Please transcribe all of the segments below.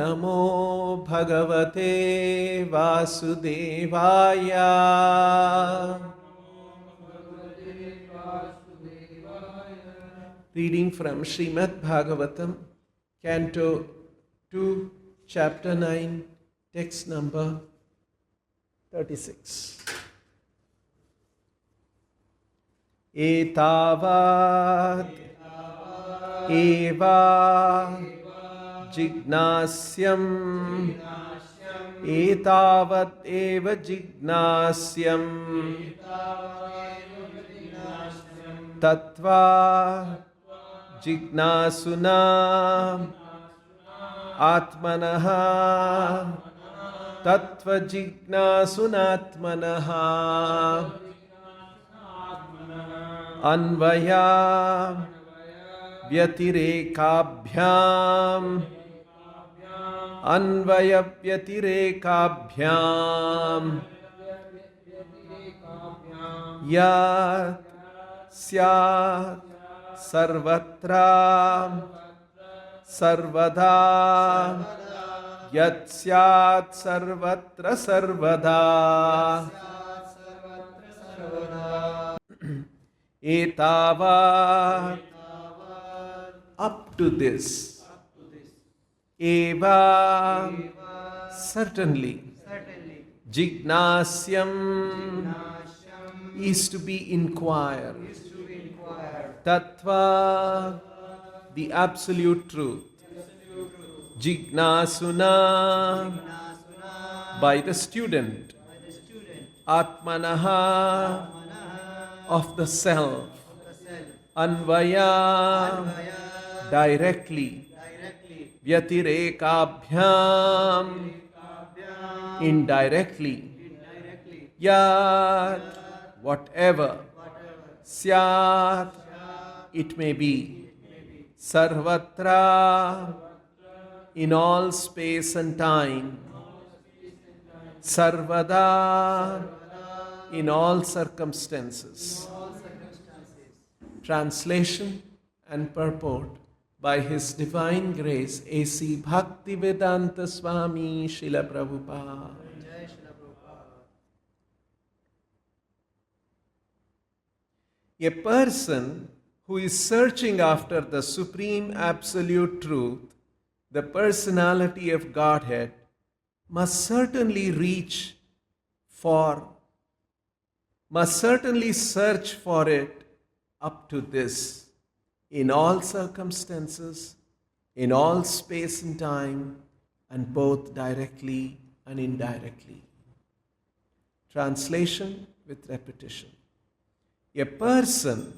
Namo Bhagavate Vasudevaya. Reading from Srimad Bhagavatam, Canto 2, Chapter 9, text number 36. Etāvad eva jijñāsyaṁ. Etāvad eva jijñāsyaṁ. tattva-jijñāsunātmanaḥ. tattva-jijñāsunātmanaḥ. anvaya-vyatirekābhyāṁ. anvaya-vyatirekābhyāṁ. syāt syāt sarvatra sarvadā. syāt sarvatra sarvadā. etāvad, up to this. Eva, certainly. Jijñāsyaṁ is to be inquired. Tattva, the absolute truth. Jijñāsuna, by the student. Atmanaḥ, of the self. Anvaya, directly. Vyatirekābhyāṁ, indirectly. Syāt, whatever. Syāt, it may be. Sarvatra, in all space and time. Sarvadā, in all circumstances. Translation and purport by His Divine Grace A.C. Bhaktivedanta Swami Srila Prabhupada. A person who is searching after the Supreme Absolute Truth, the Personality of Godhead, must certainly search for it up to this, in all circumstances, in all space and time, and both directly and indirectly. Translation with repetition. A person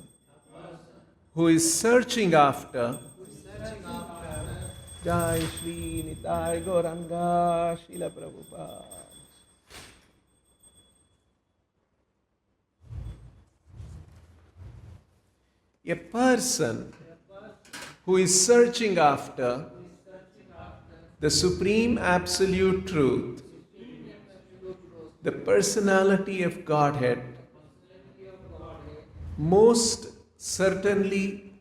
who is searching after Jai Shri Nitai Gauranga Srila Prabhupada. A person who is searching after the Supreme Absolute Truth, the Personality of Godhead, most certainly,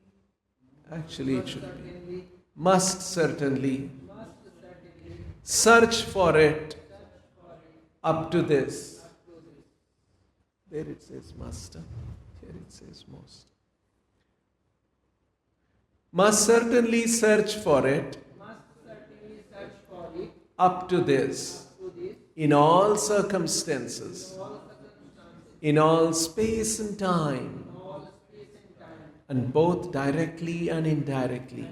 actually it should be, must certainly search for it up to this. There it says must, here it says most. Must certainly search for it up to this, in all circumstances, in all space and time, and both directly and indirectly.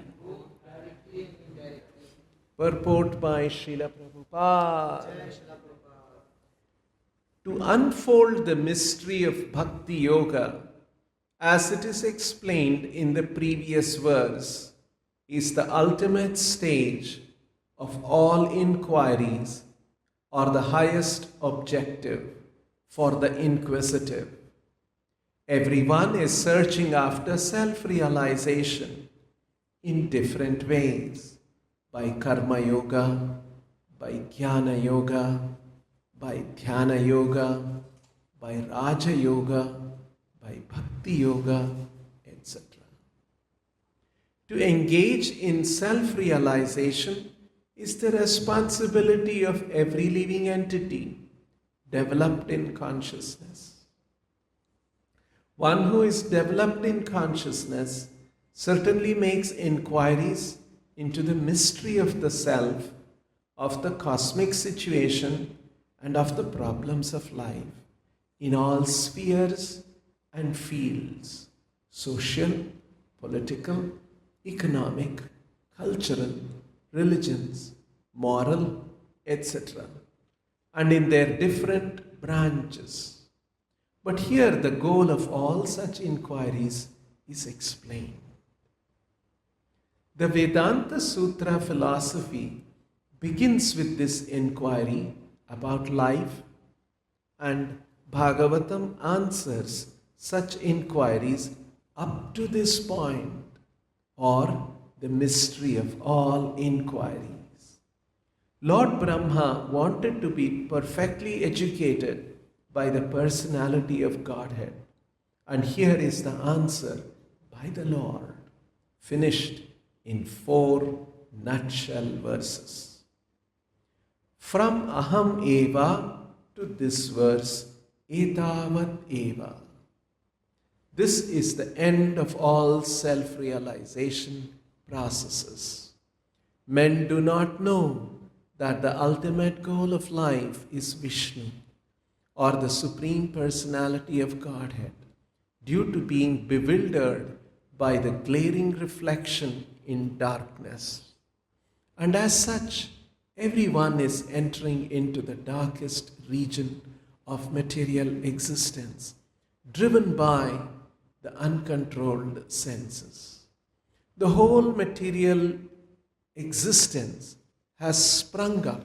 Purport by Srila Prabhupada. To unfold the mystery of Bhakti Yoga, as it is explained in the previous verse, is the ultimate stage of all inquiries, or the highest objective for the inquisitive. Everyone is searching after self-realization in different ways, by karma yoga, by jnana yoga, by dhyana yoga, by raja yoga, by bhakti yoga, etc. To engage in self-realization is the responsibility of every living entity developed in consciousness. One who is developed in consciousness certainly makes inquiries into the mystery of the self, of the cosmic situation, and of the problems of life in all spheres and fields: social, political, economic, cultural, religions, moral, etc., and in their different branches. But here the goal of all such inquiries is explained. The Vedanta Sutra philosophy begins with this inquiry about life, and Bhagavatam answers such inquiries up to this point, or the mystery of all inquiries. Lord Brahma wanted to be perfectly educated by the personality of Godhead, and here is the answer by the Lord, finished in 4 nutshell verses. From aham eva to this verse, etāvad eva. This is the end of all self-realization processes. Men do not know that the ultimate goal of life is Vishnu, or the Supreme Personality of Godhead, due to being bewildered by the glaring reflection in darkness. And as such, everyone is entering into the darkest region of material existence, driven by the uncontrolled senses. The whole material existence has sprung up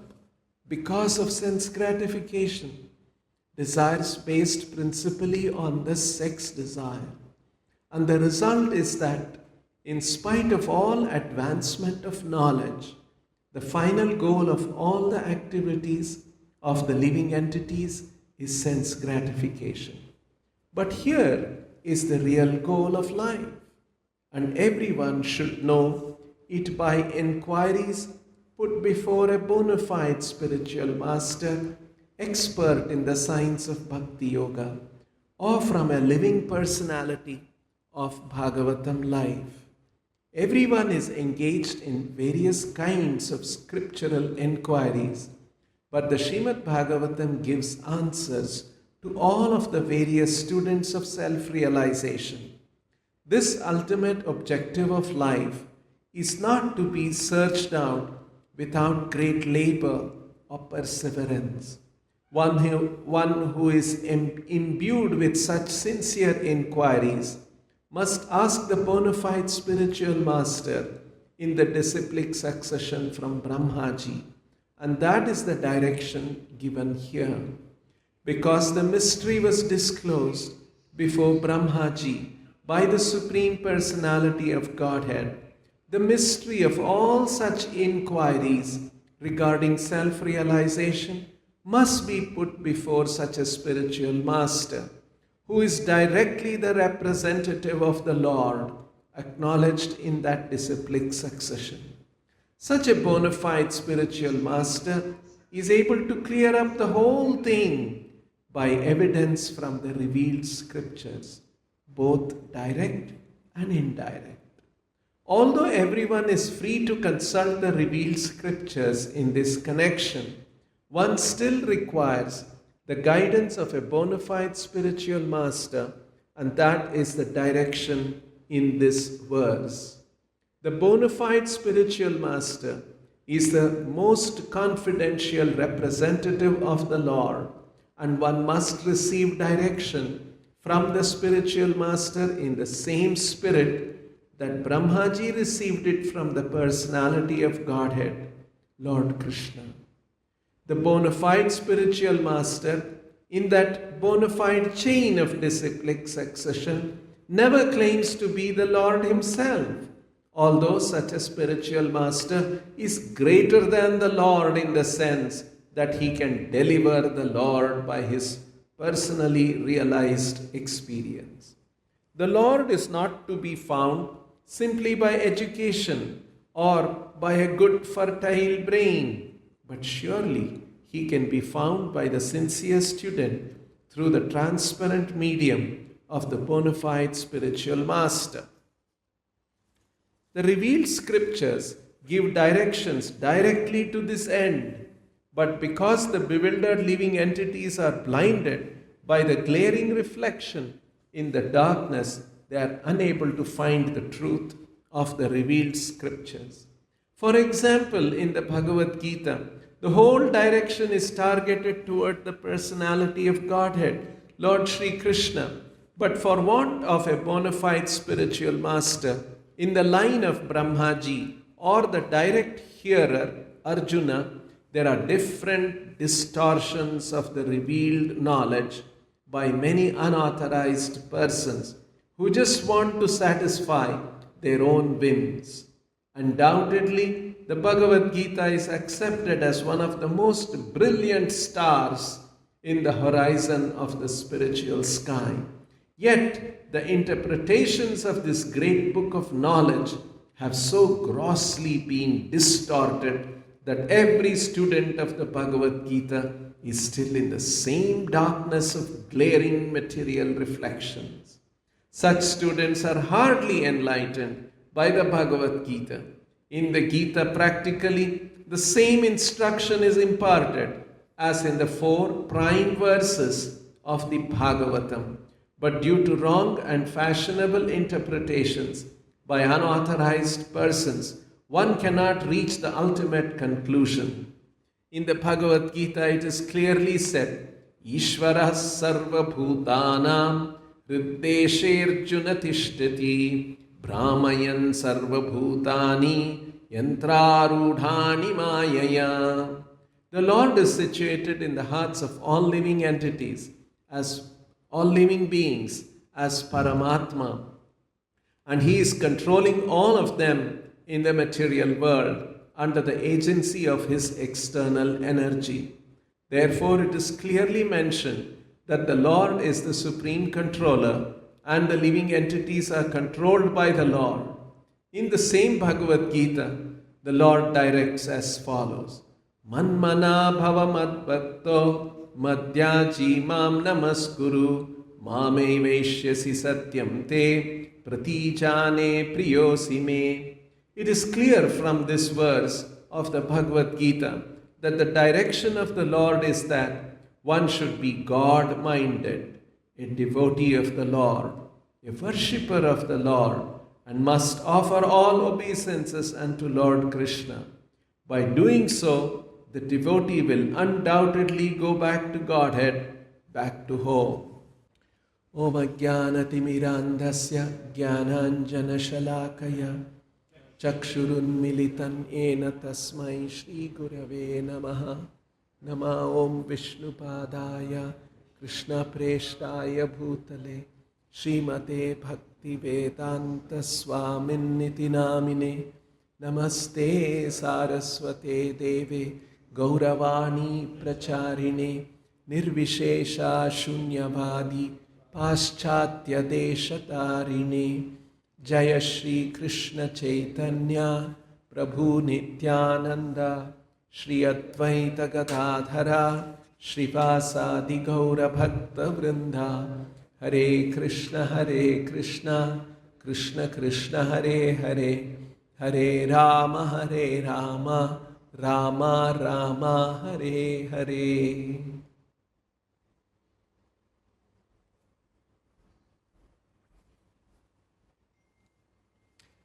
because of sense gratification, desires based principally on the sex desire. And the result is that, in spite of all advancement of knowledge, the final goal of all the activities of the living entities is sense gratification. But here is the real goal of life, and everyone should know it by inquiries put before a bona fide spiritual master, expert in the science of Bhakti Yoga, or from a living personality of Bhagavatam life. Everyone is engaged in various kinds of scriptural inquiries, but the Srimad Bhagavatam gives answers to all of the various students of self-realization. This ultimate objective of life is not to be searched out without great labor or perseverance. One who is imbued with such sincere inquiries must ask the bona fide spiritual master in the disciplic succession from Brahmaji, and that is the direction given here. Because the mystery was disclosed before Brahmaji by the Supreme Personality of Godhead, the mystery of all such inquiries regarding self-realization must be put before such a spiritual master, who is directly the representative of the Lord, acknowledged in that disciplic succession. Such a bona fide spiritual master is able to clear up the whole thing by evidence from the revealed scriptures, both direct and indirect. Although everyone is free to consult the revealed scriptures in this connection, one still requires the guidance of a bona fide spiritual master, and that is the direction in this verse. The bona fide spiritual master is the most confidential representative of the Lord, and one must receive direction from the spiritual master in the same spirit that Brahmaji received it from the personality of Godhead, Lord Krishna. The bona fide spiritual master in that bona fide chain of disciplic succession never claims to be the Lord himself, although such a spiritual master is greater than the Lord in the sense that he can deliver the Lord by his personally realized experience. The Lord is not to be found simply by education or by a good fertile brain, but surely he can be found by the sincere student through the transparent medium of the bona fide spiritual master. The revealed scriptures give directions directly to this end, but because the bewildered living entities are blinded by the glaring reflection in the darkness, they are unable to find the truth of the revealed scriptures. For example, in the Bhagavad Gita, the whole direction is targeted toward the personality of Godhead, Lord Sri Krishna. But for want of a bona fide spiritual master, in the line of Brahmaji or the direct hearer, Arjuna, there are different distortions of the revealed knowledge by many unauthorized persons who just want to satisfy their own whims. Undoubtedly, the Bhagavad Gita is accepted as one of the most brilliant stars in the horizon of the spiritual sky. Yet, the interpretations of this great book of knowledge have so grossly been distorted that every student of the Bhagavad Gita is still in the same darkness of glaring material reflections. Such students are hardly enlightened by the Bhagavad Gita. In the Gita, practically, the same instruction is imparted as in the 4 prime verses of the Bhagavatam. But due to wrong and fashionable interpretations by unauthorized persons, one cannot reach the ultimate conclusion. In the Bhagavad Gita, it is clearly said, Ishvara sarvabhutanam hriddesherjuna tishtati brahmayan sarvabhutani yantrarudhani mayaya. The Lord is situated in the hearts of all living entities, as all living beings, as Paramatma, and He is controlling all of them in the material world under the agency of His external energy. Therefore, it is clearly mentioned that the Lord is the supreme controller and the living entities are controlled by the Lord. In the same Bhagavad Gita, the Lord directs as follows: Manmana bhava madbhakto madhyaji mam namaskuru mame vaishyasi satyam te pratijane priyosi me. It is clear from this verse of the Bhagavad Gita that the direction of the Lord is that one should be God-minded, a devotee of the Lord, a worshipper of the Lord, and must offer all obeisances unto Lord Krishna. By doing so, the devotee will undoubtedly go back to Godhead, back to home. Om ajnanatimirandhasya jnananjana shalakaya chakshurunmilitan ena tasmai Shri Gurave Namaha. Nama Om Vishnupadaya Krishna Preshtaya Bhutale Srimate Bhakti Vedanta Swaminiti Namine Namaste Saraswate Deve Gauravani Pracharine Nirvishesha Shunyavadi Paschatya Deshatarine Jaya Shri Krishna Chaitanya Prabhu Nityananda Shri Advaita Gadadhara Shrivasadi Gaura Bhakta Vrinda Hare Krishna Krishna Krishna Hare Hare Hare Rama Rama Rama Hare Hare.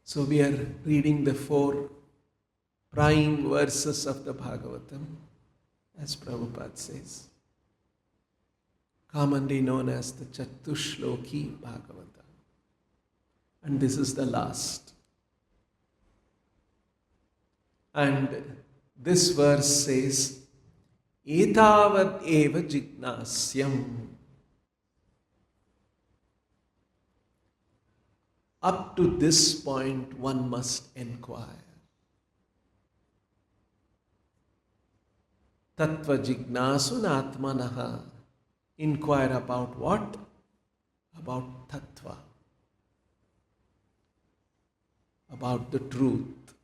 So we are reading the 4 prime verses of the Bhagavatam, as Prabhupada says, commonly known as the Chatushloki Bhagavatam. And this is the last. And this verse says, etāvad eva jijñāsyaṁ. Up to this point, one must inquire. Tattva-jijñāsunātmanaḥ. Inquire about what? About tattva. About the truth.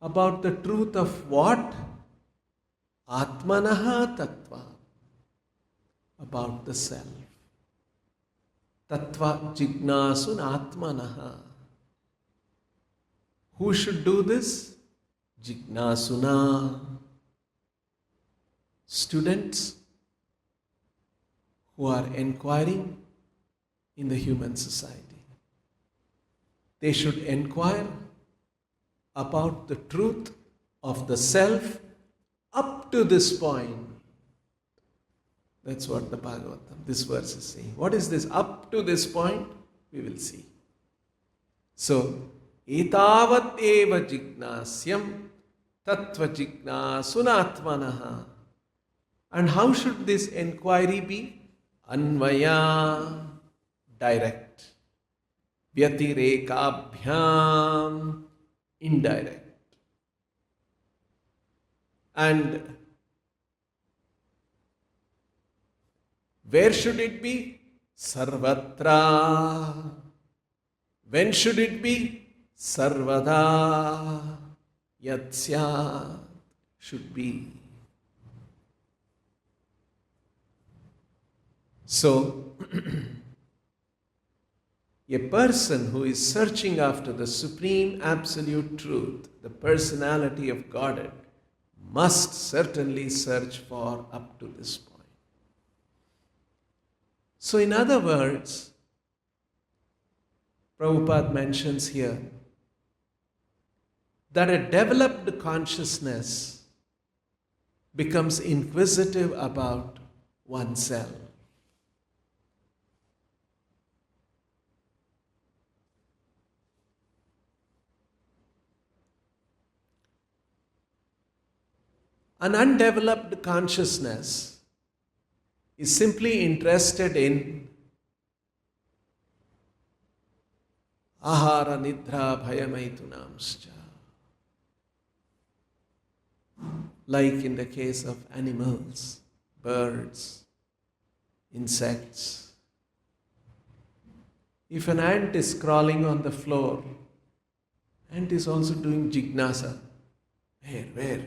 about the truth of what? Atmanaḥ tattva, about the self. Tattva-jijñāsunātmanaḥ. Who should do this? Jijñāsuna. Students who are inquiring in the human society. They should inquire about the truth of the self up to this point. That's what the Bhagavatam, this verse is saying. What is this up to this point? We will see. So, etāvad jijñāsyaṁ tattva-jijñāsunātmanaḥ. And how should this inquiry be? Anvaya, direct. Vyatirekābhyāṁ, indirect. And where should it be? Sarvatra. When should it be? Sarvadā. Syāt should be. So, a person who is searching after the supreme absolute truth, the personality of Godhead, must certainly search for up to this point. So, in other words, Prabhupada mentions here that a developed consciousness becomes inquisitive about oneself. An undeveloped consciousness is simply interested in ahara nidra bhayamaitunamscha. Like in the case of animals, birds, insects. If an ant is crawling on the floor, ant is also doing jijñāsa. Where?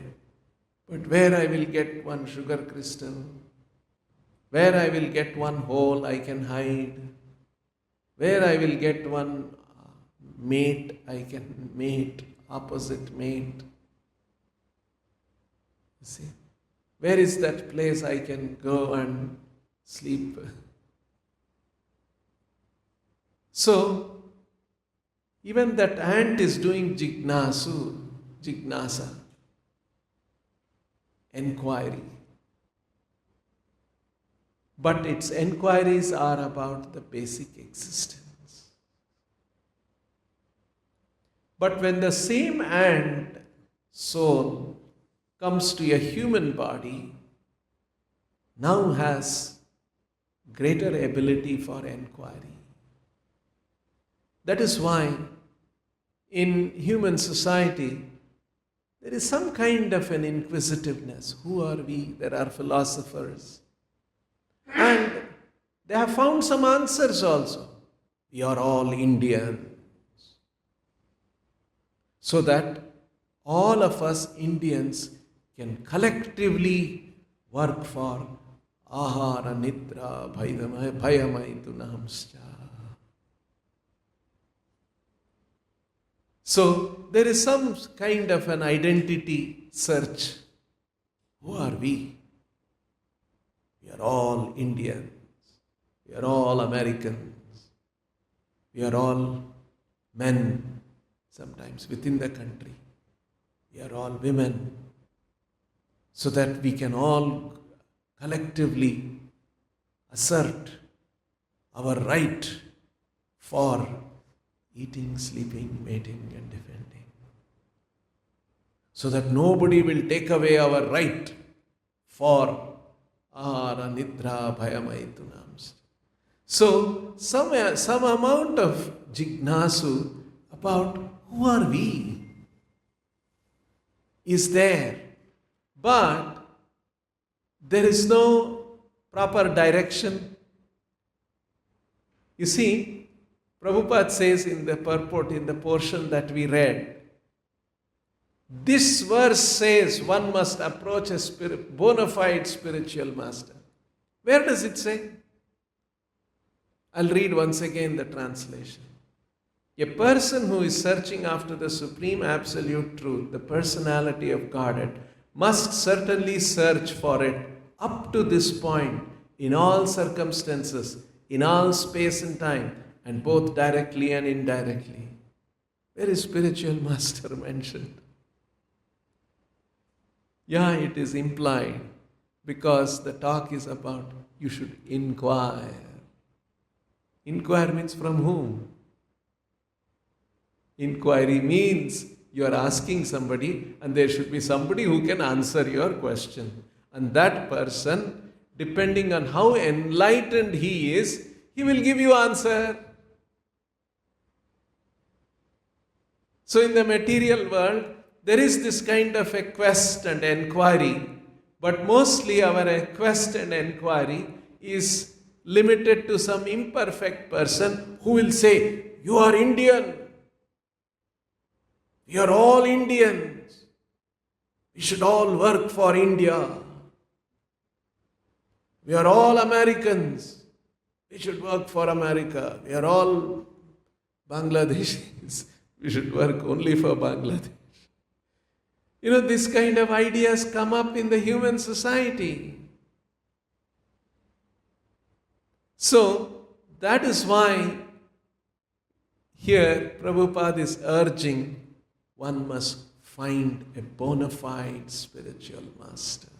But where I will get one sugar crystal? Where I will get one hole I can hide? Where I will get one mate I can mate, opposite mate? You see? Where is that place I can go and sleep? So, even that ant is doing jijñāsa, inquiry. But its inquiries are about the basic existence. But when the same ant soul comes to a human body, now has greater ability for inquiry. That is why in human society, there is some kind of an inquisitiveness. Who are we? There are philosophers. And they have found some answers also. We are all Indians. So that all of us Indians can collectively work for ahara nidra bhayamaitunamscha. So there is some kind of an identity search. Who are we? We are all Indians. We are all Americans. We are all men, sometimes within the country. We are all women. So that we can all collectively assert our right for eating, sleeping, mating and defending. So that nobody will take away our right for ahara nidra bhayamaitunamscha. So some amount of jijñāsu about who are we is there. But there is no proper direction. You see, Prabhupada says in the Purport, in the portion that we read, This verse says one must approach a bona fide spiritual master. Where does it say? I'll read once again the translation. A person who is searching after the supreme absolute truth, the personality of Godhead, must certainly search for it up to this point in all circumstances, in all space and time, and both directly and indirectly. Where is spiritual master mentioned? Yeah, it is implied because the talk is about you should inquire. Inquire means from whom? Inquiry means you are asking somebody and there should be somebody who can answer your question. And that person, depending on how enlightened he is, he will give you answer. So in the material world, there is this kind of a quest and enquiry, but mostly our quest and enquiry is limited to some imperfect person who will say, you are Indian. We are all Indians. We should all work for India. We are all Americans. We should work for America. We are all Bangladeshis. We should work only for Bangladesh. You know, this kind of ideas come up in the human society. So, that is why here Prabhupada is urging one must find a bona fide spiritual master.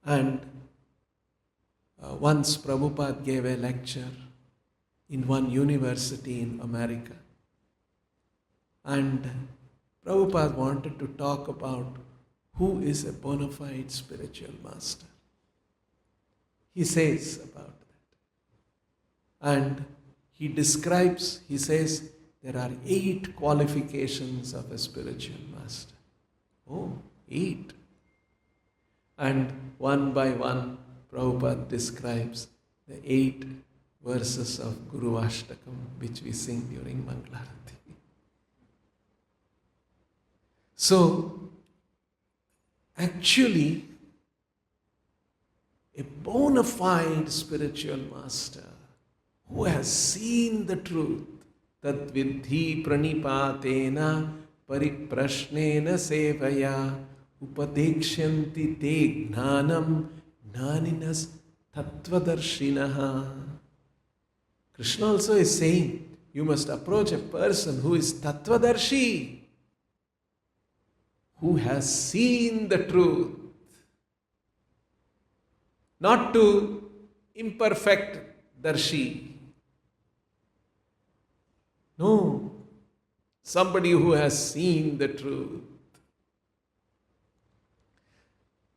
And once Prabhupada gave a lecture in one university in America. And Prabhupada wanted to talk about who is a bona fide spiritual master. He says about that. And he describes, he says, there are 8 qualifications of a spiritual master. Oh, 8. And one by one, Prabhupada describes the 8 verses of Guru Ashtakam, which we sing during Mangalarati. So, actually, a bona fide spiritual master who has seen the truth, tattva-jijñāsyaṁ pranipātena pariprashnena sevaya upadekṣanti te jnānam jnāninas tattva-darshinaha. Krishna also is saying, you must approach a person who is tattva-darshi, who has seen the truth, not to imperfect darshi. No, somebody who has seen the truth.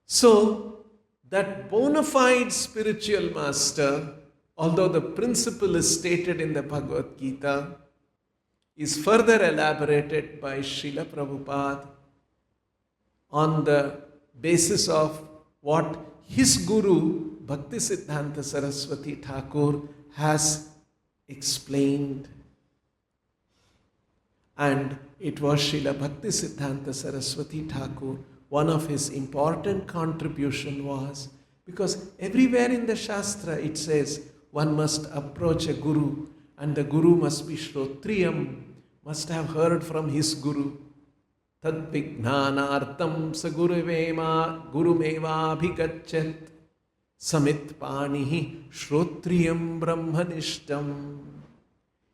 So, that bona fide spiritual master, although the principle is stated in the Bhagavad Gita, is further elaborated by Srila Prabhupada on the basis of what his Guru, Bhaktisiddhanta Saraswati Thakur, has explained. And it was Srila Bhaktisiddhanta Saraswati Thakur, one of his important contribution was, because everywhere in the Shastra it says, one must approach a Guru, and the Guru must be Shrotriyam, must have heard from his Guru. Tad vijñānārtam sa gurumeva abhigaccat samit panihi shrotriyam brahmanishtam.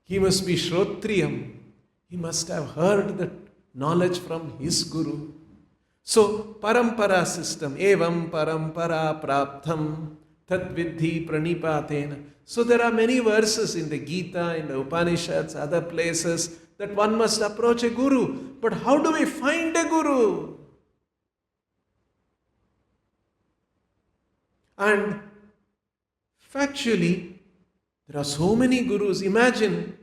He must be Shrotriyam. He must have heard the knowledge from his Guru. So, parampara system, evam parampara praptham tad vidhi pranipatena. So there are many verses in the Gita, in the Upanishads, other places, that one must approach a Guru. But how do we find a Guru? And factually, there are so many Gurus. Imagine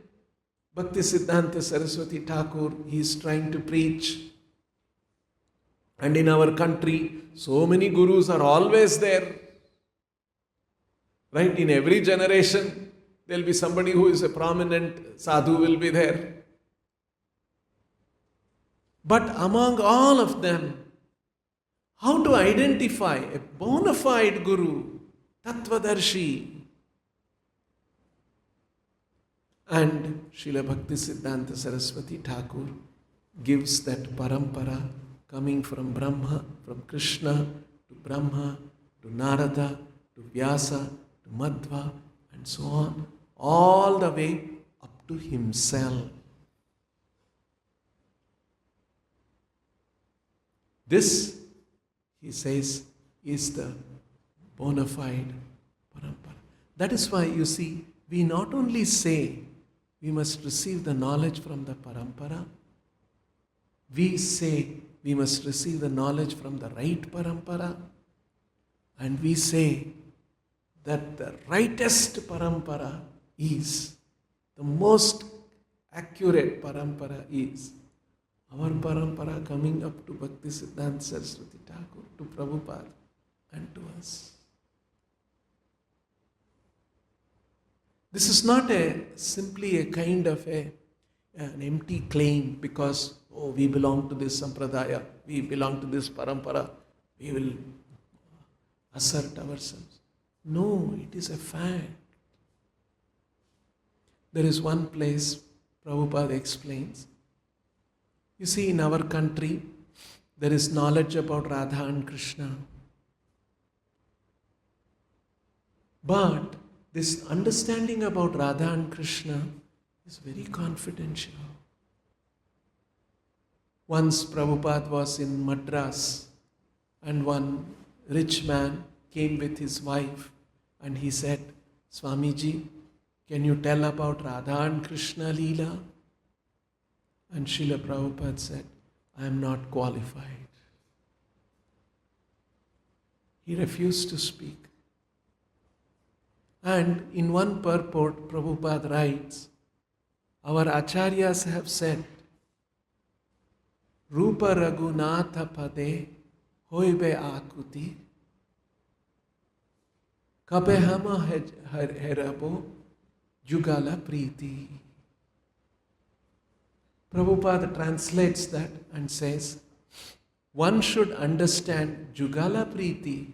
Bhaktisiddhanta Saraswati Thakur, he is trying to preach. And in our country, so many Gurus are always there. Right? In every generation, there will be somebody who is a prominent sadhu will be there. But among all of them, how to identify a bona fide guru, tattva-darshi? And Srila Bhaktisiddhanta Saraswati Thakur gives that parampara coming from Brahma, from Krishna to Brahma, to Narada, to Vyasa, to Madhva, and so on, all the way up to himself. This, he says, is the bona fide parampara. That is why, you see, we not only say we must receive the knowledge from the parampara, we say we must receive the knowledge from the right parampara, and we say that the rightest parampara is, the most accurate parampara is our parampara coming up to Bhaktisiddhanta Saraswati Thakur, to Prabhupada, and to us. This is not simply a kind of an empty claim because, oh, we belong to this sampradaya, we belong to this parampara, we will assert ourselves. No, it is a fact. There is one place Prabhupada explains. You see, in our country, there is knowledge about Radha and Krishna. But this understanding about Radha and Krishna is very confidential. Once Prabhupada was in Madras and one rich man came with his wife and he said, Swamiji, can you tell about Radha and Krishna Leela? And Srila Prabhupada said, I am not qualified. He refused to speak. And in one purport, Prabhupada writes, our acharyas have said, Rupa Raghunatha Pade Hoibe Akuti Kabehama Herabo Jugala Priti. Prabhupada translates that and says, one should understand Jugala Priti,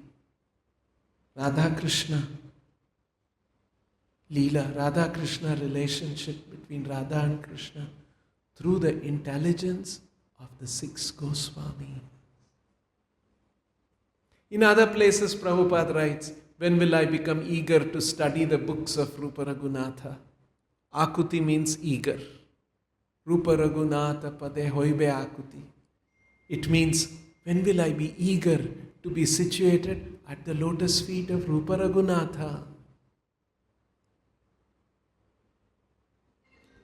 Radha Krishna Leela, Radha Krishna relationship between Radha and Krishna through the intelligence of the six Goswamis. In other places, Prabhupada writes, when will I become eager to study the books of Rupa Raghunatha? Akuti means eager. Rupa Raghunatha Pade Hoibe Akuti. It means, when will I be eager to be situated at the lotus feet of Rupa Raghunatha?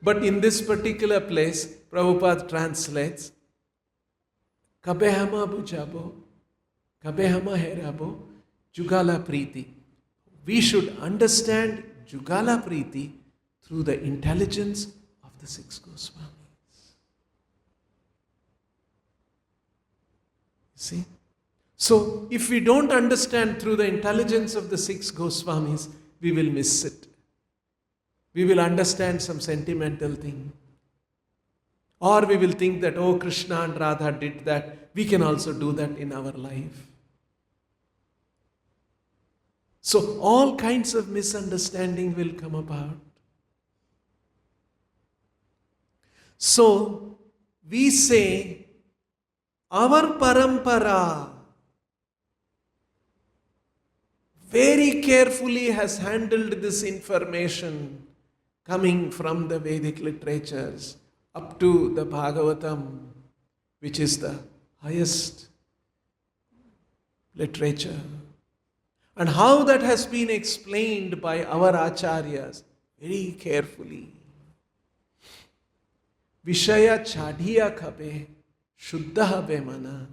But in this particular place, Prabhupada translates, Kabehama Bujabo, Kabehama Herabo, Jugala Priti. We should understand Jugala Priti through the intelligence of the six Goswamis. See? So, if we don't understand through the intelligence of the six Goswamis, we will miss it. We will understand some sentimental thing. Or we will think that, oh, Krishna and Radha did that. We can also do that in our life. So all kinds of misunderstanding will come about. So we say, our parampara very carefully has handled this information coming from the Vedic literatures up to the Bhagavatam, which is the highest literature. And how that has been explained by our acharyas very carefully. Vishaya chadhiya khabe shuddha be mana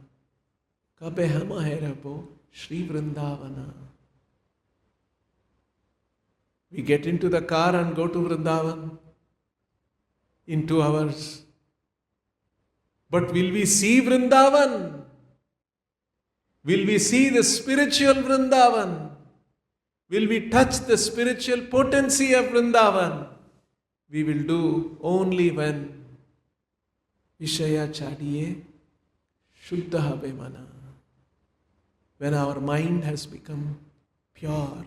kabe hama herabo Shri Vrindavana. We get into the car and go to Vrindavan in 2 hours. But will we see Vrindavan? Will we see the spiritual Vrindavan? Will we touch the spiritual potency of Vrindavan? We will do only when Vishaya chadiye shuddha habe mana. When our mind has become pure,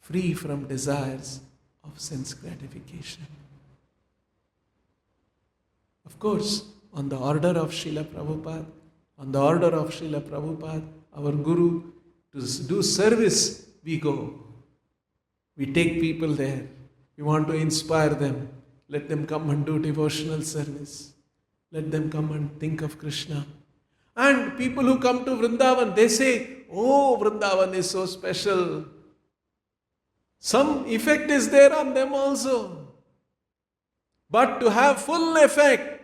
free from desires of sense gratification. Of course, on the order of Srila Prabhupada, our Guru, to do service, we go. We take people there. We want to inspire them. Let them come and do devotional service. Let them come and think of Krishna. And people who come to Vrindavan, they say, oh, Vrindavan is so special. Some effect is there on them also. But to have full effect,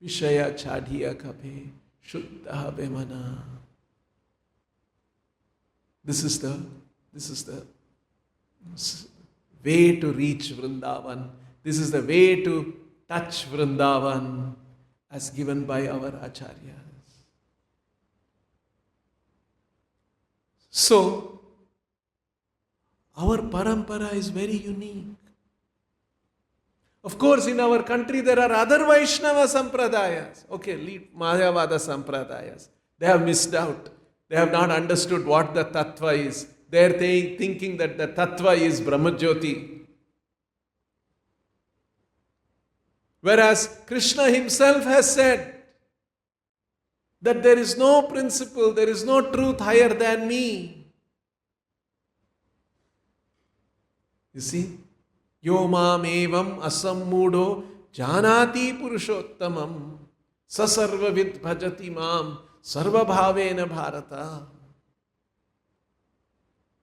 Vishaya chadiya kabhe shuddha habe mana. This is the way to reach Vrindavan. This is the way to touch Vrindavan as given by our acharyas. So, our parampara is very unique. Of course, in our country there are other Vaishnava sampradayas. Okay, lead Mayavada sampradayas. They have missed out. They have not understood what the tattva is. They are thinking that the tattva is Brahmajyoti. Whereas Krishna himself has said that there is no principle, there is no truth higher than me. You see? Yo mam evam asammudo janati purushottamam sasarvavid bhajati mam sarvabhavena bharata.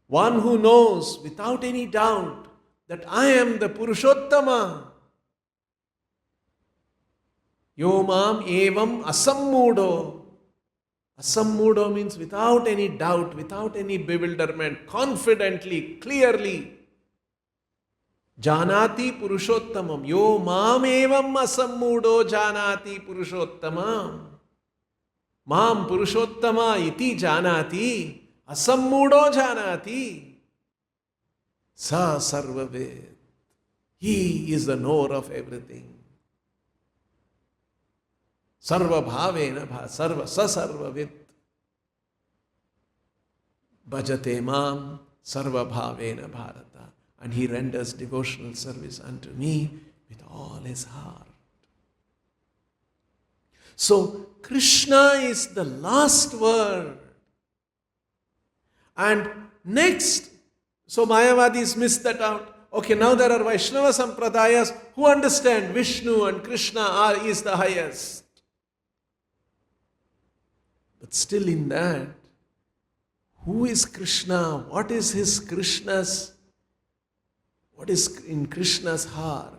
One who knows without any doubt that I am the Purushottama. Yo mam evam asammudo. Asammudo means without any doubt, without any bewilderment, confidently, clearly. Janati Purushottamam. Yo mam evam asammudo janati Purushottamam. Mam Purushottama iti janati. Asammudo janati. Sa sarvavid. He is the knower of everything. Sarvabhavena sarvavid. Bhajate mam sarvabhavena bharata. And he renders devotional service unto me with all his heart. So, Krishna is the last word. And next, so Mayavadis missed that out. Okay, now there are Vaishnava Sampradayas who understand Vishnu and Krishna is the highest. But still in that, who is Krishna? What is his Krishna's? What is in Krishna's heart?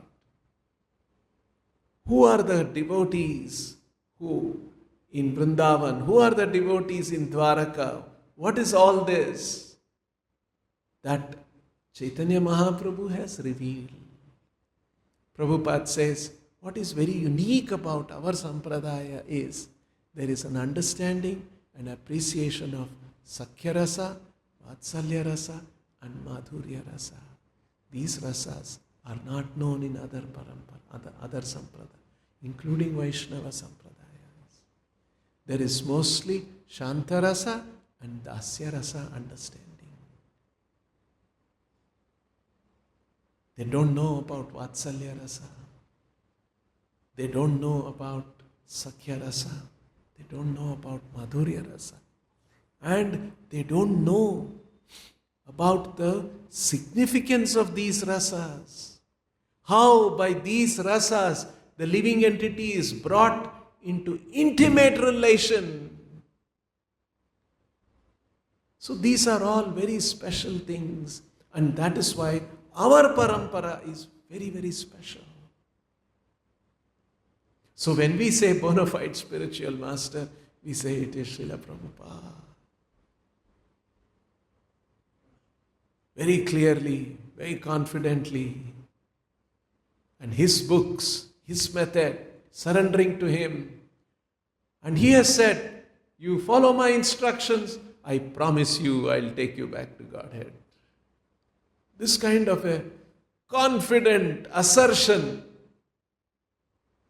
Who are the devotees who in Vrindavan? Who are the devotees in Dwaraka? What is all this that Chaitanya Mahaprabhu has revealed? Prabhupada says, what is very unique about our Sampradaya is there is an understanding and appreciation of Sakhya Rasa, Vatsalya Rasa and Madhurya Rasa. These rasas are not known in other parampara, other sampradaya, including Vaishnava sampradayas. There is mostly Shanta Rasa and Dasya Rasa understanding. They don't know about Vatsalya Rasa. They don't know about Sakhya Rasa. They don't know about Madhurya Rasa. And they don't know about the significance of these rasas. How by these rasas the living entity is brought into intimate relation. So these are all very special things, and that is why our parampara is very, very special. So when we say bona fide spiritual master, we say it is Srila Prabhupada. Very clearly, very confidently. And his books, his method, surrendering to him. And he has said, you follow my instructions, I promise you I'll take you back to Godhead. This kind of a confident assertion,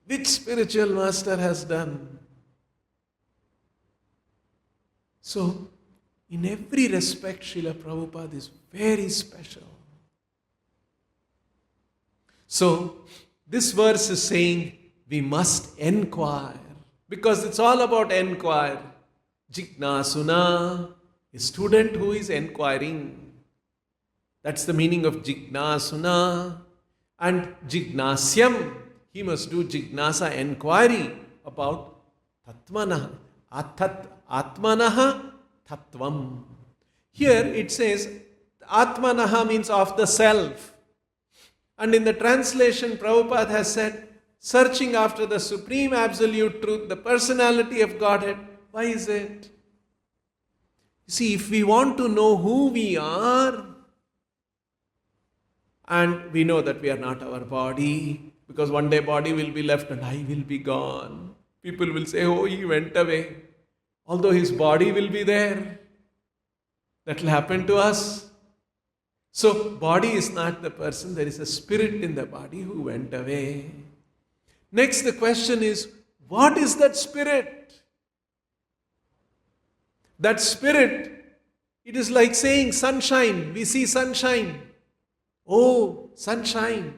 which spiritual master has done. So, in every respect, Srila Prabhupada is very special. So, this verse is saying we must enquire, because it's all about enquire. Jijñāsuna, a student who is enquiring. That's the meaning of jijñāsuna. And jijñāsyaṁ, he must do jijñāsa, enquiry about tatmanaḥ, atmanaḥ tattvam. Here it says atmanaḥ means of the self. And in the translation, Prabhupada has said, searching after the supreme absolute truth, the personality of Godhead. Why is it? You see, if we want to know who we are, and we know that we are not our body, because one day body will be left and I will be gone. People will say, oh, he went away. Although his body will be there. That will happen to us. So, body is not the person, there is a spirit in the body who went away. Next, the question is, what is that spirit? That spirit, it is like saying sunshine. We see sunshine. Oh, sunshine.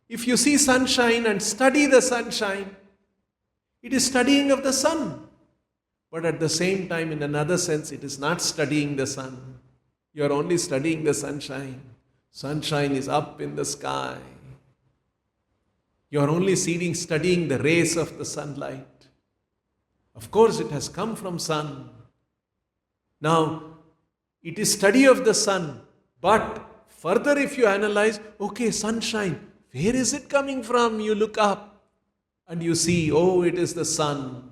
If you see sunshine and study the sunshine, it is studying of the sun. But at the same time, in another sense, it is not studying the sun. You are only studying the sunshine. Sunshine is up in the sky. You are only studying the rays of the sunlight. Of course, it has come from sun. Now, it is study of the sun. But further, if you analyze, okay, sunshine, where is it coming from? You look up and you see, oh, it is the sun.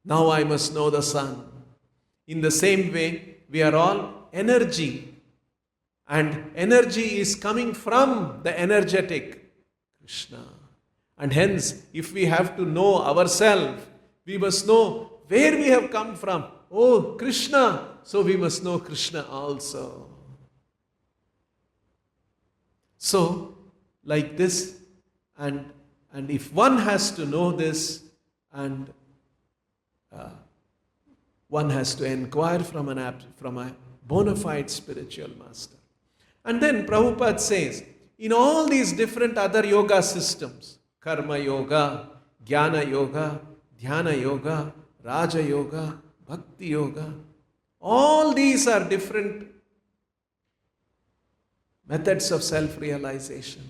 Now I must know the sun. In the same way, we are all energy. And energy is coming from the energetic Krishna. And hence, if we have to know ourselves, we must know where we have come from. Oh, Krishna. So we must know Krishna also. So, like this, and if one has to know this, and one has to inquire from a bona fide spiritual master. And then Prabhupada says, in all these different other yoga systems, karma yoga, jnana yoga, dhyana yoga, raja yoga, bhakti yoga, all these are different methods of self-realization.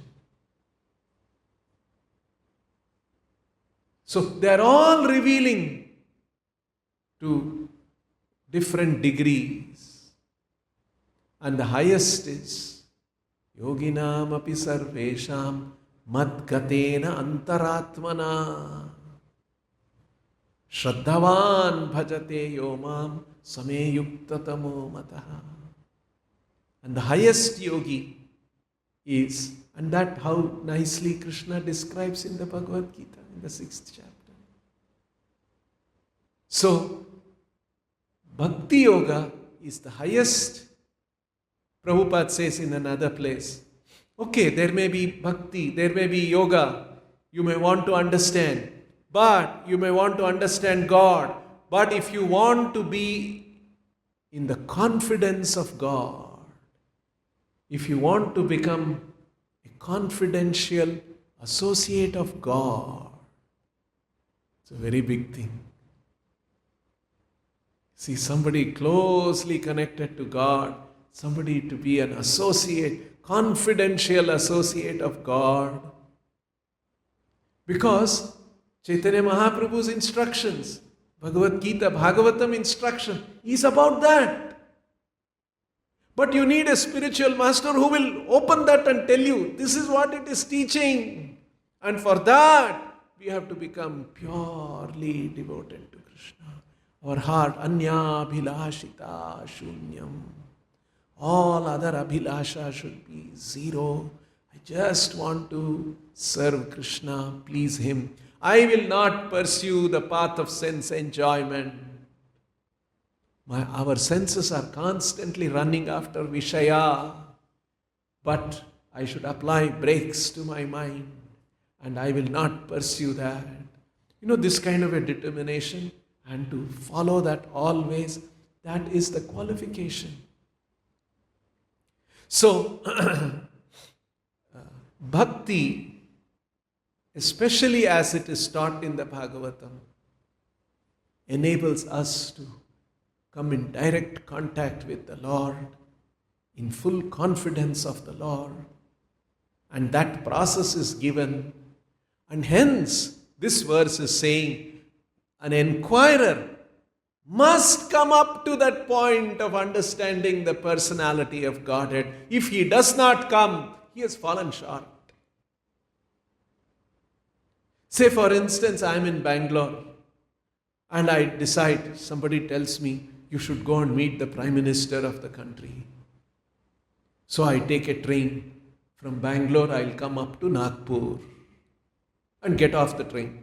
So they are all revealing to different degrees. And the highest is yoginam api sarvesham madgatena antaratmana shraddhavan bhajate yomam sameyuktatamo mataha. And the highest yogi is, and that how nicely Krishna describes in the Bhagavad Gita, in the 6th chapter. So, Bhakti Yoga is the highest. Prabhupada says in another place, okay, there may be bhakti, there may be yoga, you may want to understand, but you may want to understand God. But if you want to be in the confidence of God, if you want to become a confidential associate of God, it's a very big thing. See, somebody closely connected to God, somebody to be an associate, confidential associate of God. Because Chaitanya Mahaprabhu's instructions, Bhagavad Gita, Bhagavatam instruction is about that. But you need a spiritual master who will open that and tell you, this is what it is teaching. And for that, we have to become purely devoted to Krishna. Our heart, anya-bhilashita shunyam. All other abhilasha should be zero. I just want to serve Krishna, please Him. I will not pursue the path of sense enjoyment. Our senses are constantly running after Vishaya. But I should apply brakes to my mind and I will not pursue that. This kind of a determination and to follow that always, that is the qualification. So, bhakti, especially as it is taught in the Bhagavatam, enables us to come in direct contact with the Lord, in full confidence of the Lord. And that process is given. And hence, this verse is saying, an inquirer must come up to that point of understanding the personality of Godhead. If he does not come, he has fallen short. Say, for instance, I am in Bangalore and I decide, somebody tells me, you should go and meet the Prime Minister of the country. So I take a train. From Bangalore, I'll come up to Nagpur and get off the train.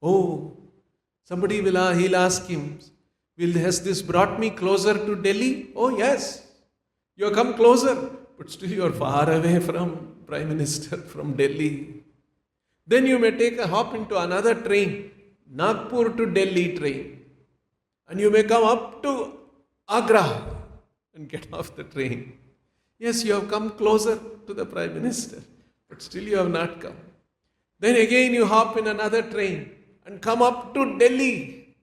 Oh, somebody he'll ask him, has this brought me closer to Delhi? Oh yes, you have come closer, but still you are far away from Prime Minister, from Delhi. Then you may take a hop into another train, Nagpur to Delhi train. And you may come up to Agra and get off the train. Yes, you have come closer to the Prime Minister, but still you have not come. Then again you hop in another train and come up to Delhi.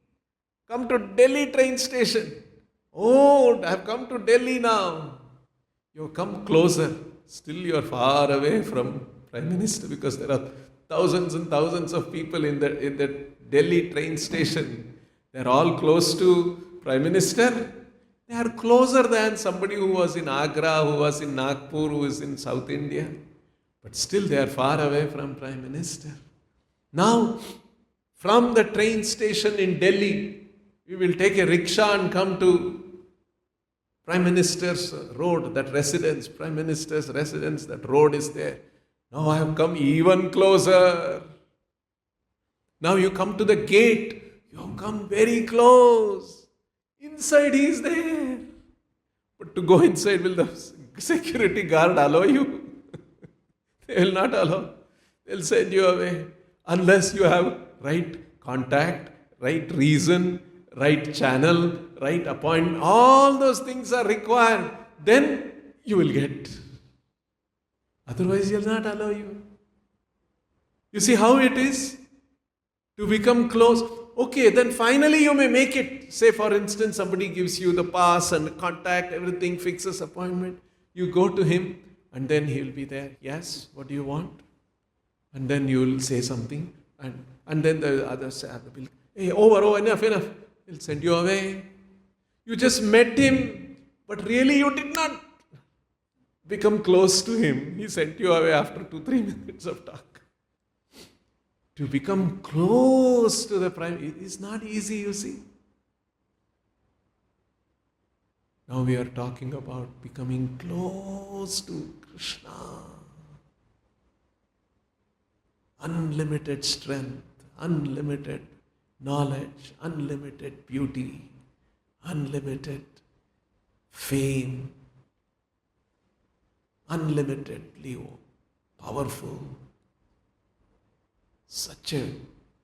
Come to Delhi train station. Oh, I have come to Delhi now. You have come closer. Still you are far away from Prime Minister because there are thousands and thousands of people in the Delhi train station. They are all close to Prime Minister. They are closer than somebody who was in Agra, who was in Nagpur, who is in South India. But still they are far away from Prime Minister. Now, from the train station in Delhi, we will take a rickshaw and come to Prime Minister's road, that residence, Prime Minister's residence, that road is there. Now I have come even closer. Now you come to the gate, you have come very close. Inside he is there. But to go inside, will the security guard allow you? They will not allow. They will send you away. Unless you have right contact, right reason, right channel, right appointment. All those things are required. Then you will get. Otherwise he will not allow you. You see how it is? To become close. Okay, then finally you may make it. Say for instance, somebody gives you the pass and contact, everything, fixes appointment. You go to him and then he will be there. Yes, what do you want? And then you will say something and then the others say, hey, enough. He'll send you away. You just met him, but really you did not become close to him. He sent you away after 2-3 minutes of talk. To become close to the Prime, it is not easy, you see. Now we are talking about becoming close to Krishna. Unlimited strength, unlimited knowledge, unlimited beauty, unlimited fame, unlimitedly powerful. Such a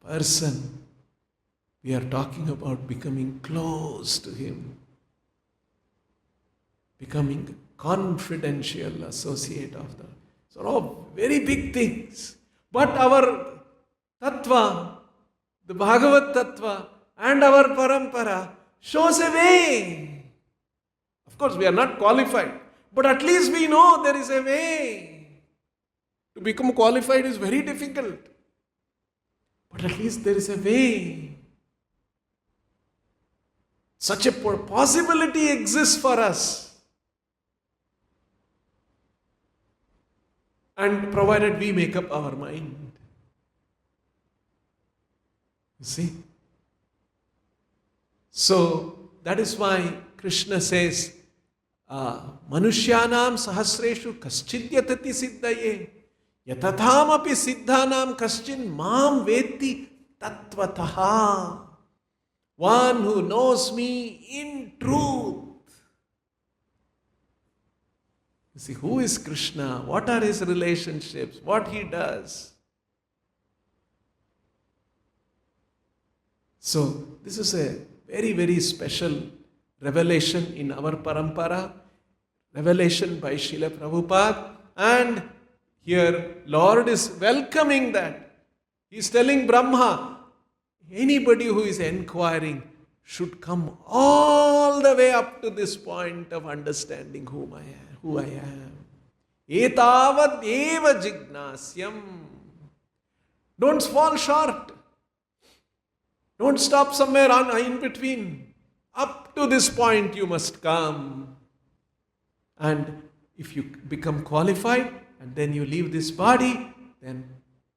person, we are talking about becoming close to him, becoming confidential associate of the. So all very big things. But our tattva, the Bhagavad tattva and our parampara shows a way. Of course, we are not qualified, but at least we know there is a way. To become qualified is very difficult. But at least there is a way. Such a possibility exists for us. And provided we make up our mind. You see? So, that is why Krishna says, Manushyanam sahasreshu kaschidyatati siddhaye. Yatathamāpi siddhānām kaścin māṁ veti tattvataha. One who knows me in truth. You see, who is Krishna? What are his relationships? What he does? So this is a very, very special revelation in our parampara, revelation by Srila Prabhupada, and here Lord is welcoming that. He is telling Brahma, anybody who is inquiring should come all the way up to this point of understanding who I am. Etāvad jijñāsyaṁ. Don't fall short. Don't stop somewhere in between. Up to this point you must come. And if you become qualified and then you leave this body, then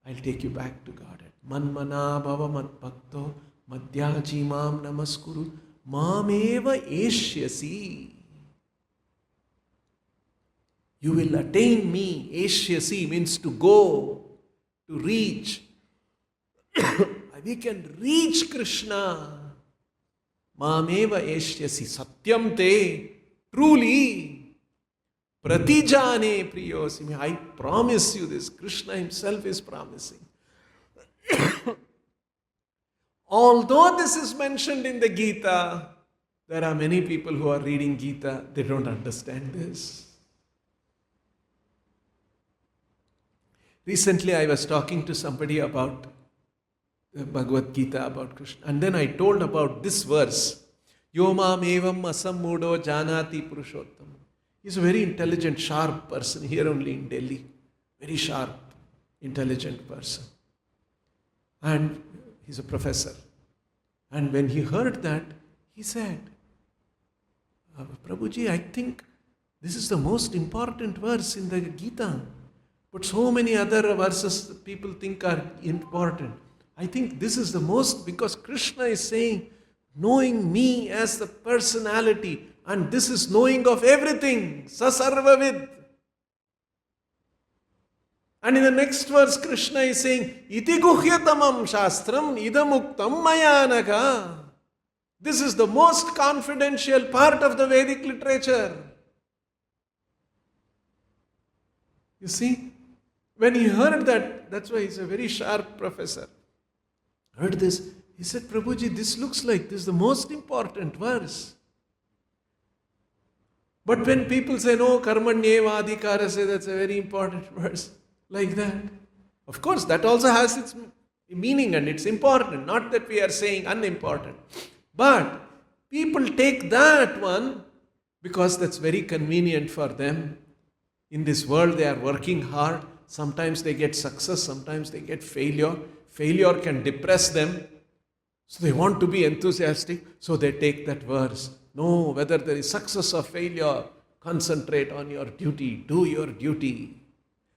I'll take you back to Godhead. Manmana bhava madbhakto madhyajimam namaskuru mameva-eshyasi. You will attain me. Eshyasi means to go, to reach. We can reach Krishna. Mameva-eshyasi. Satyam te. Truly. Pratijane priyosimi. I promise you this. Krishna himself is promising. Although this is mentioned in the Gita, there are many people who are reading Gita, they don't understand this. Recently I was talking to somebody about the Bhagavad Gita, about Krishna, and then I told about this verse, Yomam evam asammudo janati purushottam. He's a very intelligent, sharp person here only in Delhi. Very sharp, intelligent person. And he's a professor. And when he heard that, he said, Prabhuji, I think this is the most important verse in the Gita. But so many other verses that people think are important. I think this is the most, because Krishna is saying, knowing me as the personality, and this is knowing of everything, sa sarvavid. And in the next verse, Krishna is saying, iti guhyatamam shastram idamuktam mayanaka. This is the most confidential part of the Vedic literature. You see, when he heard that, that's why he's a very sharp professor, heard this, he said, Prabhuji, this looks like this is the most important verse. But when people say, no, karmanyeva adhikarasya, that's a very important verse, like that. Of course, that also has its meaning and it's important, not that we are saying unimportant. But people take that one because that's very convenient for them. In this world, they are working hard. Sometimes they get success, sometimes they get failure. Failure can depress them. So they want to be enthusiastic, so they take that verse. No, whether there is success or failure, concentrate on your duty, do your duty.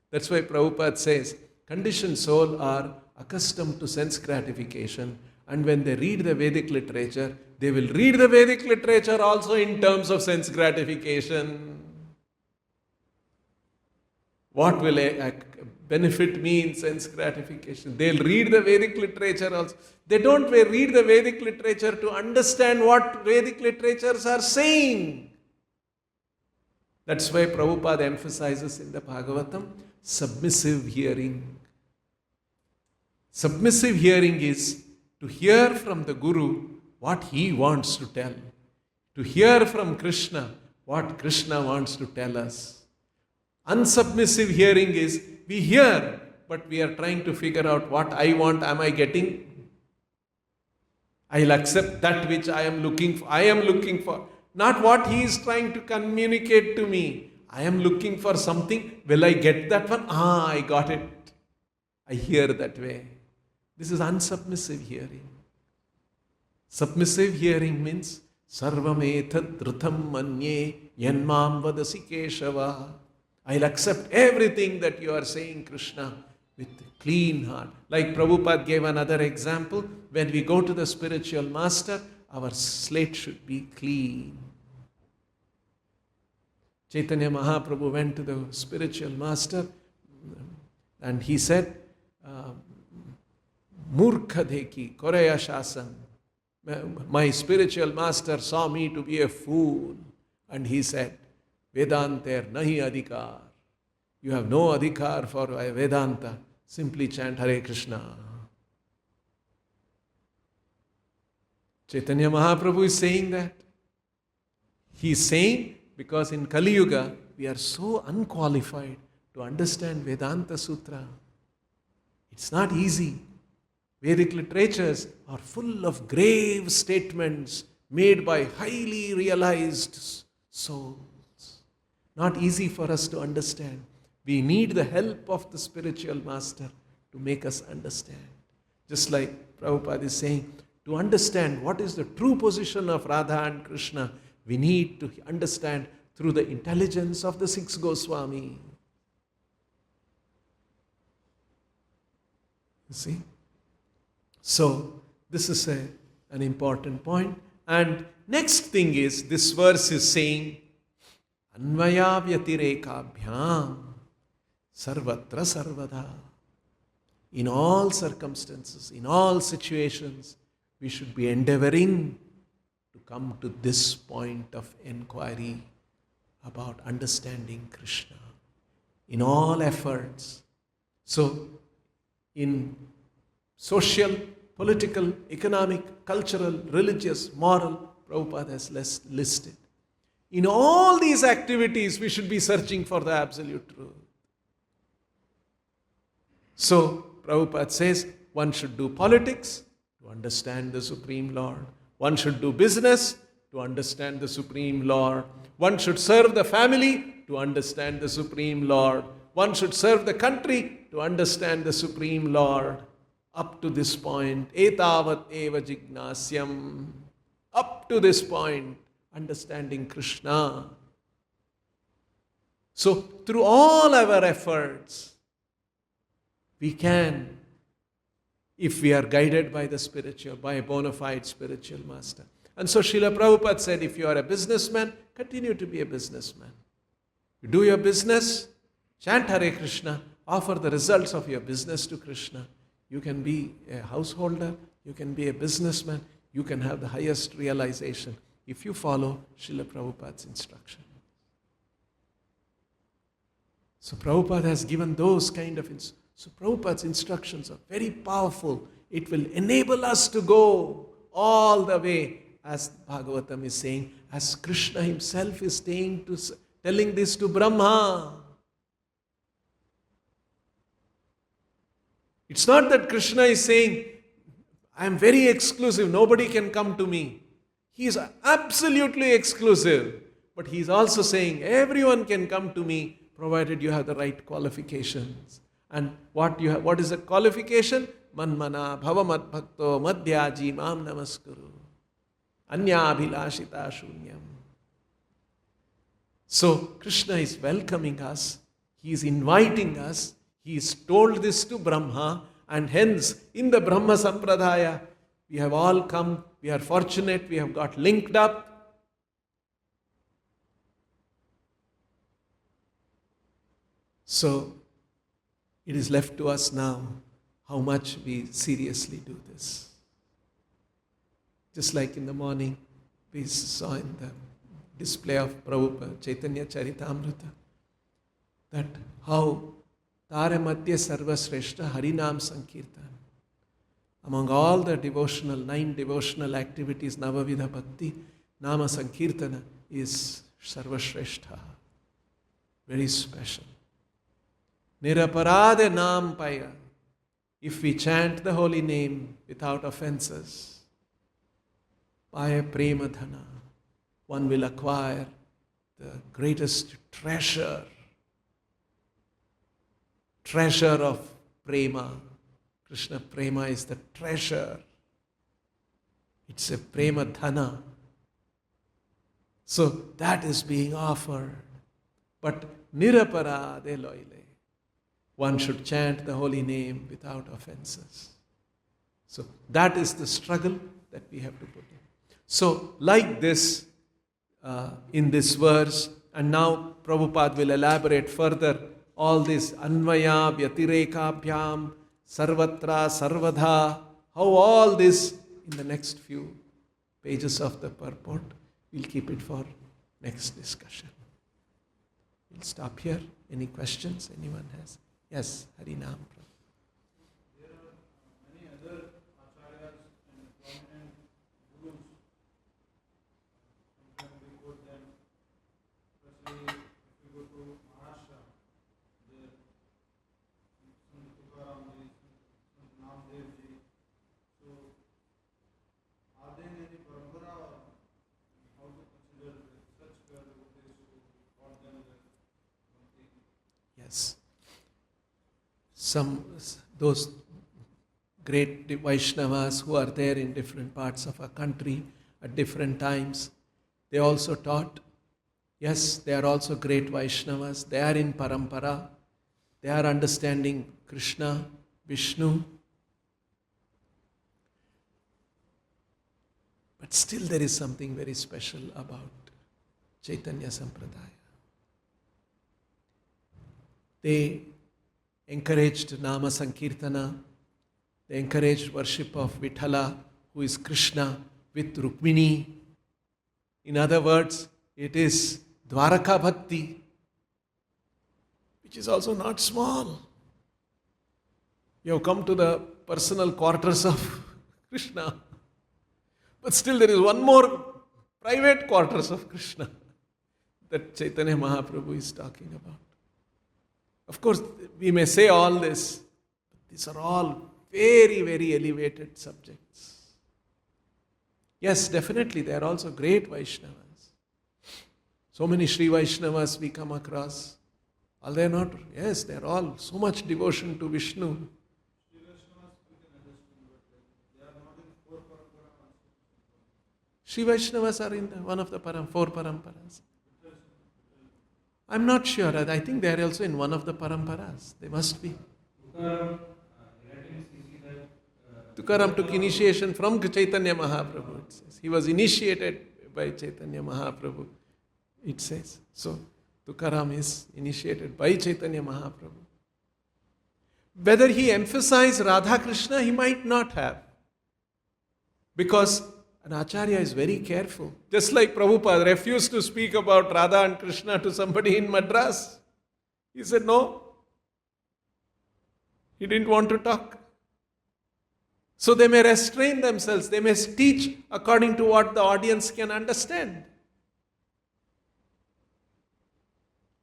That's why Prabhupada says, conditioned soul are accustomed to sense gratification, and when they read the Vedic literature, they will read the Vedic literature also in terms of sense gratification. What will benefit me in sense gratification? They'll read the Vedic literature also. They don't read the Vedic literature to understand what Vedic literatures are saying. That's why Prabhupada emphasizes in the Bhagavatam, submissive hearing. Submissive hearing is to hear from the Guru what he wants to tell. To hear from Krishna what Krishna wants to tell us. Unsubmissive hearing is, we hear, but we are trying to figure out what I want, am I getting? I'll accept that which I am looking for. Not what he is trying to communicate to me. I am looking for something, will I get that one? I got it. I hear that way. This is unsubmissive hearing. Submissive hearing means, sarvam etad dhrutam manye yanmam vadasi keshava. I'll accept everything that you are saying, Krishna, with a clean heart. Like Prabhupada gave another example, when we go to the spiritual master, our slate should be clean. Chaitanya Mahaprabhu went to the spiritual master and he said, Murkha deki, Koreya Shasam. My spiritual master saw me to be a fool. And he said, Vedanter nahi adhikar. You have no adhikar for Vedanta. Simply chant Hare Krishna. Chaitanya Mahaprabhu is saying that. He is saying because in Kali Yuga we are so unqualified to understand Vedanta Sutra. It's not easy. Vedic literatures are full of grave statements made by highly realized souls. Not easy for us to understand. We need the help of the spiritual master to make us understand. Just like Prabhupada is saying, to understand what is the true position of Radha and Krishna, we need to understand through the intelligence of the six Goswami. You see? So, this is an important point. And next thing is, this verse is saying, anvaya-vyatirekābhyāṁ, sarvatra sarvadā. In all circumstances, in all situations, we should be endeavoring to come to this point of inquiry about understanding Krishna. In all efforts. So, in social, political, economic, cultural, religious, moral, Prabhupada has listed. In all these activities, we should be searching for the absolute truth. So, Prabhupada says, one should do politics to understand the Supreme Lord. One should do business to understand the Supreme Lord. One should serve the family to understand the Supreme Lord. One should serve the country to understand the Supreme Lord. Up to this point, etāvad eva jijñāsyaṁ. Up to this point, understanding Krishna. So, through all our efforts, we can, if we are guided by the spiritual, by a bona fide spiritual master. And so Srila Prabhupada said, if you are a businessman, continue to be a businessman. You do your business, chant Hare Krishna, offer the results of your business to Krishna. You can be a householder, you can be a businessman, you can have the highest realization if you follow Srila Prabhupada's instruction. So Prabhupada has given those kind of instructions. So Prabhupada's instructions are very powerful. It will enable us to go all the way, as Bhagavatam is saying, as Krishna himself is telling this to Brahma. It's not that Krishna is saying, I am very exclusive, nobody can come to me. He is absolutely exclusive. But he is also saying, everyone can come to me, provided you have the right qualifications. And what is the qualification? Manmana bhavamad bhakto madhyaji mam namaskuru. Anya abhilashita shunyam. So Krishna is welcoming us. He is inviting us. He has told this to Brahma. And hence, in the Brahma Sampradaya, we have all come. We are fortunate. We have got linked up. So, it is left to us now how much we seriously do this. Just like in the morning, we saw in the display of Prabhupada, Chaitanya Charitamrita, that how Tare Madhya Sarvasreshta Harinam Sankirtan. Among all the 9 devotional activities, Navavidha Bhakti, Nama Sankirtana is Sarvasreshta. Very special. Niraparade Nam Paya. If we chant the holy name without offenses, Paya Prema Dhana, one will acquire the greatest treasure of prema. Krishna prema is the treasure. It's a prema dhana. So that is being offered. But niraparade loile. One should chant the holy name without offenses. So that is the struggle that we have to put in. So like this, in this verse, and now Prabhupada will elaborate further all this anvaya-vyatirekābhyāṁ, sarvatra, sarvadā, how all this in the next few pages of the purport. We'll keep it for next discussion. We'll stop here. Any questions anyone has? Yes, Harinam. There are many other acharyas and prominent gurus Yes. Those great Vaishnavas who are there in different parts of our country at different times, they also taught. Yes, they are also great Vaishnavas. They are in parampara. They are understanding Krishna, Vishnu. But still there is something very special about Chaitanya Sampradaya. They encouraged Nama Sankirtana. They encouraged worship of Vithala, who is Krishna, with Rukmini. In other words, it is Dwaraka Bhakti, which is also not small. You have come to the personal quarters of Krishna. But still there is one more private quarters of Krishna that Chaitanya Mahaprabhu is talking about. Of course, we may say all this, but these are all very, very elevated subjects. Yes, definitely, they are also great Vaishnavas. So many Sri Vaishnavas we come across. Are they not? Yes, they are all so much devotion to Vishnu. Sri Vaishnavas are in one of the four paramparas. I'm not sure. I think they are also in one of the paramparas. They must be. Tukaram took initiation from Chaitanya Mahaprabhu, it says. He was initiated by Chaitanya Mahaprabhu, it says. So, Tukaram is initiated by Chaitanya Mahaprabhu. Whether he emphasized Radha Krishna, he might not have. Because an Acharya is very careful. Just like Prabhupada refused to speak about Radha and Krishna to somebody in Madras. He said no. He didn't want to talk. So they may restrain themselves. They may teach according to what the audience can understand.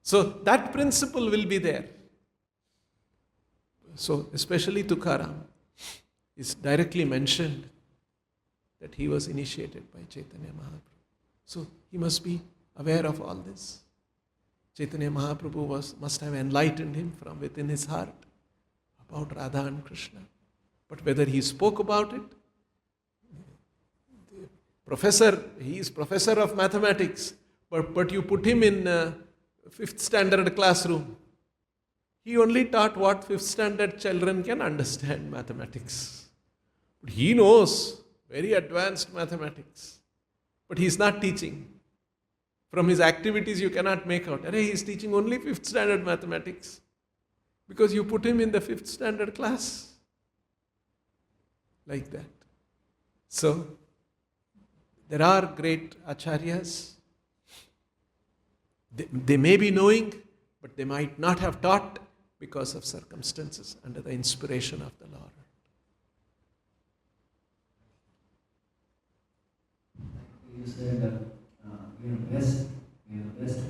So that principle will be there. So especially Tukaram is directly mentioned that he was initiated by Chaitanya Mahaprabhu. So he must be aware of all this. Chaitanya Mahaprabhu must have enlightened him from within his heart about Radha and Krishna. But whether he spoke about it, he is professor of mathematics, but you put him in 5th standard classroom. He only taught what 5th standard children can understand mathematics. But he knows very advanced mathematics. But he is not teaching. From his activities you cannot make out. He is teaching only 5th standard mathematics. Because you put him in the 5th standard class. Like that. So, there are great acharyas. They may be knowing, but they might not have taught because of circumstances under the inspiration of the Lord. You said we are best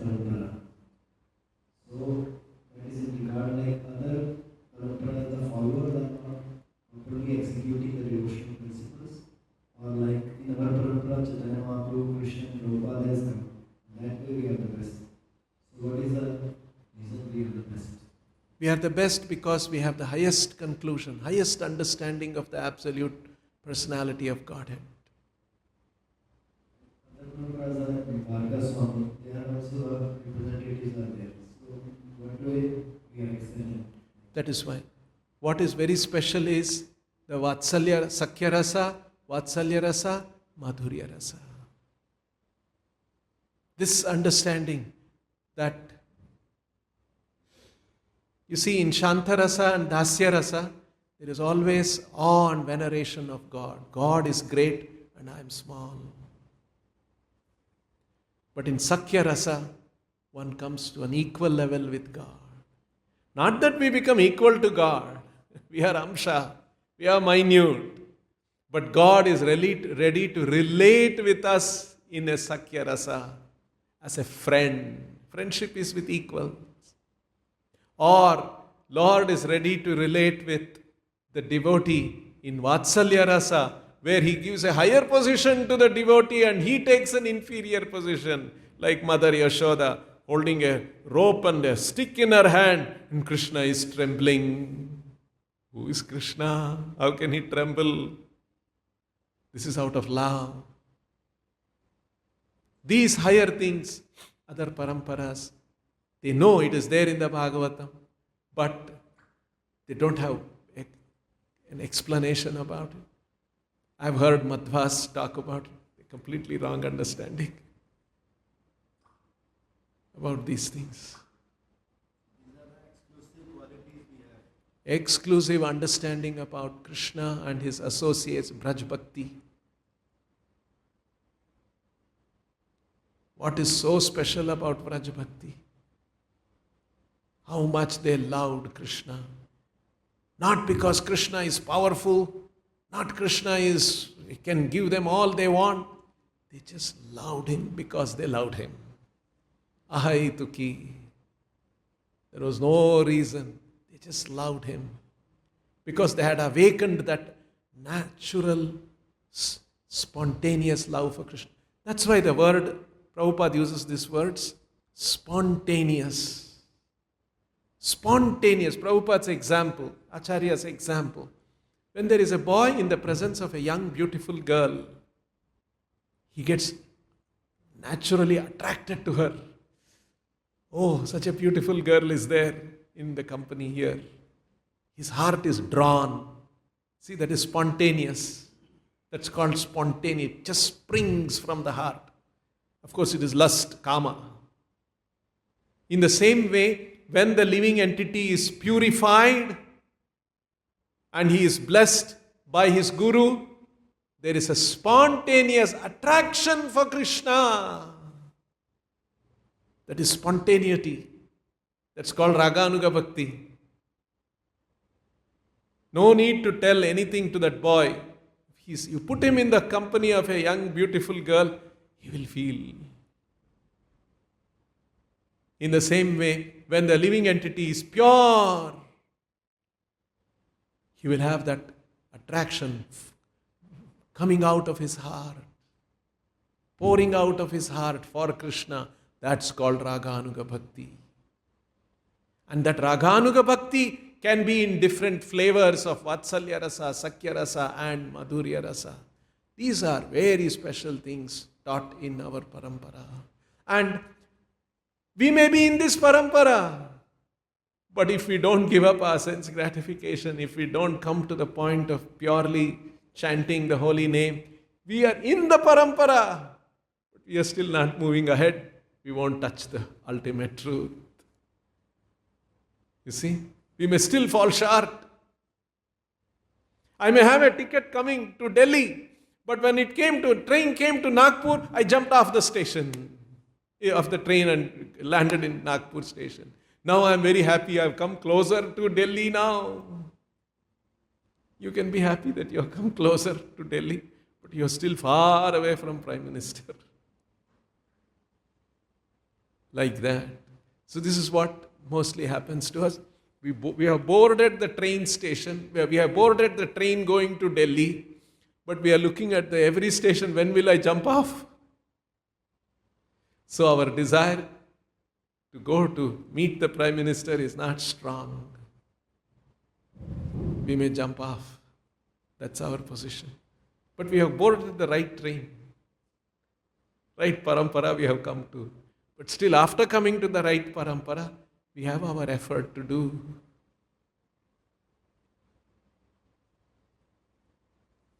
parampara. So, that is in regard like other parampara, the followers are not properly executing the devotional principles, or like in our parampara, Chaitanya Mahaprabhu, Krishna, Prabhupada has come. That way we are the best. So what is the reason we are the best? We are the best because we have the highest conclusion, highest understanding of the absolute personality of Godhead. Other paramparas are like Varga Swami, they are also representatives are there. So what way we are excelling? That is why. What is very special is the Vatsalya, Sakya Rasa, Vatsalya Rasa, Madhurya Rasa. This understanding that, you see, in Shanta Rasa and Dasya Rasa, there is always awe and veneration of God. God is great and I am small. But in Sakya Rasa, one comes to an equal level with God. Not that we become equal to God. We are Amsha. We are minute. But God is ready to relate with us in a Sakya Rasa as a friend. Friendship is with equals. Or Lord is ready to relate with the devotee in Vatsalya Rasa, where He gives a higher position to the devotee and he takes an inferior position, like Mother Yashoda, holding a rope and a stick in her hand, and Krishna is trembling. Who is Krishna? How can he tremble? This is out of love. These higher things, other paramparas, they know it is there in the Bhagavatam, but they don't have an explanation about it. I've heard Madhvas talk about it. A completely wrong understanding about these things. These are the exclusive qualities we have. Exclusive understanding about Krishna and his associates, Braj Bhakti. What is so special about Braj Bhakti? How much they loved Krishna. Not because Krishna is powerful, not Krishna can give them all they want. They just loved him because they loved him. Ahai tuki. There was no reason. They just loved him. Because they had awakened that natural, spontaneous love for Krishna. That's why the word, Prabhupada uses these words, spontaneous. Spontaneous. Prabhupada's example, Acharya's example. When there is a boy in the presence of a young, beautiful girl, he gets naturally attracted to her. Oh, such a beautiful girl is there in the company here. His heart is drawn. See, that is spontaneous. That's called spontaneous. It just springs from the heart. Of course, it is lust, kama. In the same way, when the living entity is purified and he is blessed by his guru, there is a spontaneous attraction for Krishna. That is spontaneity. That's called Raganuga Bhakti. No need to tell anything to that boy. You put him in the company of a young, beautiful girl, he will feel. In the same way, when the living entity is pure, he will have that attraction coming out of his heart, pouring out of his heart for Krishna. That's called Raganuga Bhakti. And that Raganuga Bhakti can be in different flavors of Vatsalya Rasa, Sakya Rasa and Madhurya Rasa. These are very special things taught in our parampara. And we may be in this parampara, but if we don't give up our sense gratification, if we don't come to the point of purely chanting the holy name, we are in the parampara, but we are still not moving ahead. We won't touch the ultimate truth. You see, we may still fall short. I may have a ticket coming to Delhi, but when train came to Nagpur, I jumped off the station, of the train and landed in Nagpur station. Now I am very happy I have come closer to Delhi now. You can be happy that you have come closer to Delhi, but you are still far away from Prime Minister. Like that. So this is what mostly happens to us. We have boarded the train station, we have boarded the train going to Delhi, but we are looking at every station, when will I jump off? So our desire to go to meet the Prime Minister is not strong. We may jump off. That's our position. But we have boarded the right train. Right parampara we have come to. But still, after coming to the right parampara, we have our effort to do.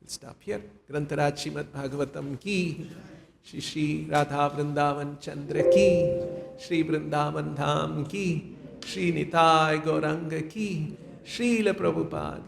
We'll stop here. Grantaraj Srimad Bhagavatam ki, Shri Radha Vrindavan Chandra ki, Shri Vrindavan Dham ki, Shri Nitai Gauranga ki, Srila Prabhupada